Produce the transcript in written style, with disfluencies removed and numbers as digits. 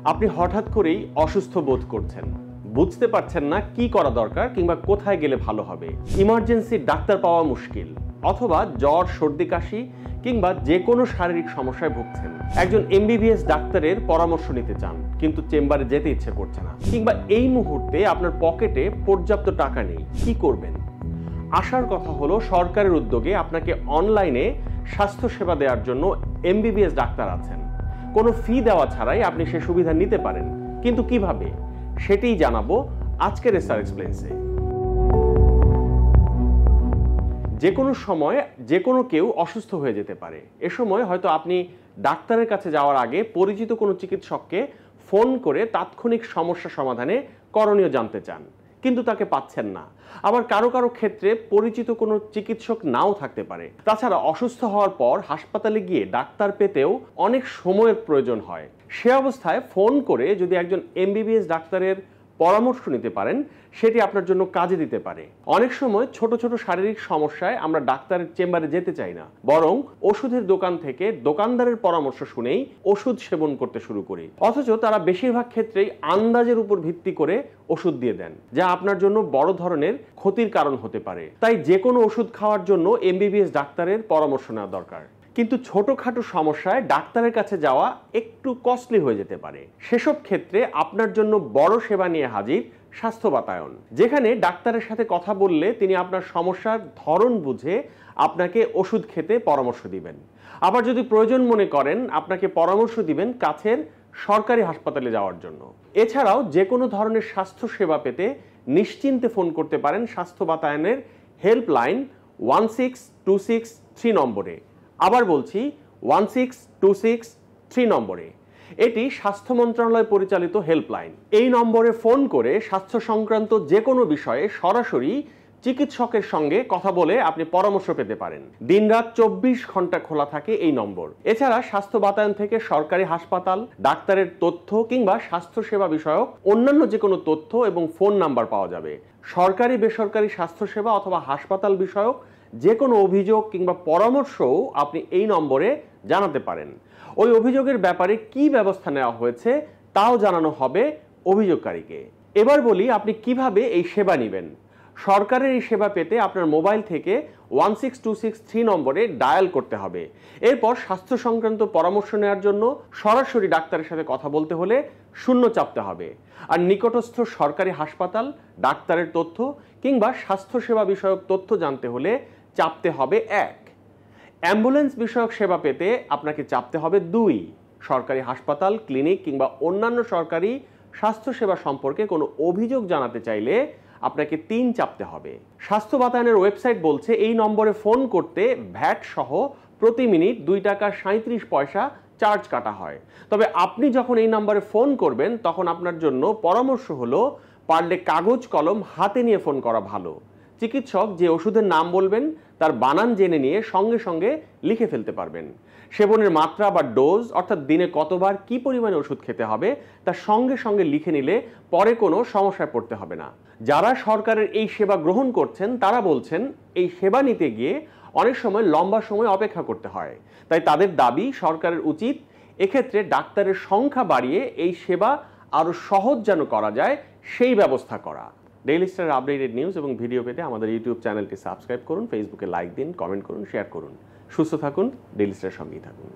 আপনি হঠাৎ করেই অসুস্থ বোধ করছেন, বুঝতে পারছেন না কি করা দরকার কিংবা কোথায় গেলে ভালো হবে। ইমার্জেন্সি ডাক্তার পাওয়া মুশকিল, অথবা জ্বর, সর্দি, কাশি কিংবা যে কোনো শারীরিক সমস্যায় ভুগছেন। একজন এমবিবিএস ডাক্তারের পরামর্শ নিতে চান কিন্তু চেম্বারে যেতে ইচ্ছে করছে না, কিংবা এই মুহূর্তে আপনার পকেটে পর্যাপ্ত টাকা নেই, কি করবেন? আসার কথা হলো সরকারের উদ্যোগে আপনাকে অনলাইনে স্বাস্থ্য সেবা দেওয়ার জন্য এমবিবিএস ডাক্তার আছেন। কোনো ফি দেওয়া ছাড়াই আপনি সে সুবিধা নিতে পারেন, কিন্তু কিভাবে সেটাই জানাবো আজকের এসআর এক্সপ্লেন্সে। যে কোনো সময় যে কোনো কেউ অসুস্থ হয়ে যেতে পারে। এ সময় হয়তো আপনি ডাক্তারের কাছে যাওয়ার আগে পরিচিত কোনো চিকিৎসককে ফোন করে তাৎক্ষণিক সমস্যা সমাধানে করণীয় জানতে চান, কিন্তু তাকে পাচ্ছেন না। আবার কারো কারো ক্ষেত্রে পরিচিত কোনো চিকিৎসক নাও থাকতে পারে। তাছাড়া অসুস্থ হওয়ার পর হাসপাতালে গিয়ে ডাক্তার পেতেও অনেক সময়ের প্রয়োজন হয়। সে অবস্থায় ফোন করে যদি একজন এমবিবিএস ডাক্তারের পরামর্শ নিতে পারেন, সেটি আপনার জন্য কাজে দিতে পারে। অনেক সময় ছোট ছোট শারীরিক সমস্যায় আমরা ডাক্তারের চেম্বারে যেতে চাই না, বরং ওষুধের দোকান থেকে দোকানদারের পরামর্শ শুনেই ওষুধ সেবন করতে শুরু করি। অথচ তারা বেশিরভাগ ক্ষেত্রেই আন্দাজের উপর ভিত্তি করে ওষুধ দিয়ে দেন, যা আপনার জন্য বড় ধরনের ক্ষতির কারণ হতে পারে। তাই যে কোনো ওষুধ খাওয়ার জন্য এমবিবিএস ডাক্তারের পরামর্শ নেওয়া দরকার। কিন্তু ছোটখাটো সমস্যায় ডাক্তারের কাছে যাওয়া একটু কস্টলি হয়ে যেতে পারে। সেসব ক্ষেত্রে আপনার জন্য বড় সেবা নিয়ে হাজির স্বাস্থ্য বাতায়ন, যেখানে ডাক্তারের সাথে কথা বললে তিনি আপনার সমস্যার ধরন বুঝে আপনাকে ওষুধ খেতে পরামর্শ দিবেন। আবার যদি প্রয়োজন মনে করেন, আপনাকে পরামর্শ দিবেন কাছের সরকারি হাসপাতালে যাওয়ার জন্য। এছাড়াও যে কোনো ধরনের স্বাস্থ্য সেবা পেতে নিশ্চিন্তে ফোন করতে পারেন স্বাস্থ্য বাতায়নের হেল্পলাইন 16263 নম্বরে। আবার বলছি 16263 নম্বরে। এটি স্বাস্থ্য মন্ত্রণালয় পরিচালিত হেল্পলাইন। এই নম্বরে ফোন করে স্বাস্থ্য সংক্রান্ত যে কোনো বিষয়ে সরাসরি চিকিৎসকের সঙ্গে কথা বলে আপনি পরামর্শ পেতে পারেন। দিনরাত 24 ঘন্টা খোলা থাকে এই নম্বর। এছাড়া স্বাস্থ্য বাতায়ন থেকে সরকারি হাসপাতাল, ডাক্তারের তথ্য কিংবা স্বাস্থ্য সেবা বিষয়ক অন্যান্য যে কোনো তথ্য এবং ফোন নাম্বার পাওয়া যাবে। সরকারি বেসরকারি স্বাস্থ্যসেবা অথবা হাসপাতাল বিষয়ক যে কোনো অভিযোগ কিংবা পরামর্শও আপনি এই নম্বরে জানাতে পারেন। ওই অভিযোগের ব্যাপারে কি ব্যবস্থা নেওয়া হয়েছে তাও জানানো হবে অভিযোগকারীকে। এবার বলি আপনি কিভাবে এই সেবা নেবেন। সরকারের এই সেবা পেতে আপনার মোবাইল থেকে 16263 নম্বরে ডায়াল করতে হবে। এরপর স্বাস্থ্য সংক্রান্ত পরামর্শ নেওয়ার জন্য সরাসরি ডাক্তারের সাথে কথা বলতে হলে 0 চাপতে হবে। আর নিকটস্থ সরকারি হাসপাতাল, ডাক্তারের তথ্য কিংবা স্বাস্থ্যসেবা বিষয়ক তথ্য জানতে হলে চাপতে হবে 1। অ্যাম্বুলেন্স বিষয়ক সেবা পেতে আপনাকে চাপতে হবে 2। সরকারি হাসপাতাল, ক্লিনিক কিংবা অন্যান্য সরকারি স্বাস্থ্যসেবা সম্পর্কে কোনো অভিযোগ জানাতে চাইলে আপনাকে 3 চাপতে হবে। স্বাস্থ্য বাতায়নের ওয়েবসাইট বলছে এই নম্বরে ফোন করতে ভ্যাট সহ প্রতি মিনিট 2 টাকা 37 পয়সা চার্জ কাটা হয়। তবে আপনি যখন এই নম্বরে ফোন করবেন, তখন আপনার জন্য পরামর্শ হলো পারলে কাগজ কলম হাতে নিয়ে ফোন করা ভালো। চিকিৎসক যে ওষুধের নাম বলবেন তার বানান জেনে নিয়ে সঙ্গে সঙ্গে লিখে ফেলতে পারবেন। সেবনের মাত্রা বা ডোজ, অর্থাৎ দিনে কতবার কি পরিমাণে ওষুধ খেতে হবে তার সঙ্গে সঙ্গে লিখে নিলে পরে কোনো সমস্যায় পড়তে হবে না। যারা সরকারের এই সেবা গ্রহণ করছেন তারা বলছেন এই সেবা নিতে গিয়ে অনেক সময় লম্বা সময় অপেক্ষা করতে হয়। তাই তাদের দাবি সরকারের উচিত এক্ষেত্রে ডাক্তারের সংখ্যা বাড়িয়ে এই সেবা আরও সহজ যেন করা যায় সেই ব্যবস্থা করা। ডেইলি স্টারের আপডেটেড নিউজ এবং ভিডিও পেতে আমাদের ইউটিউব চ্যানেলটি সাবস্ক্রাইব করুন, ফেসবুকে লাইক দিন, কমেন্ট করুন, শেয়ার করুন। সুস্থ থাকুন, ডেইলি স্টারের সঙ্গেই থাকুন।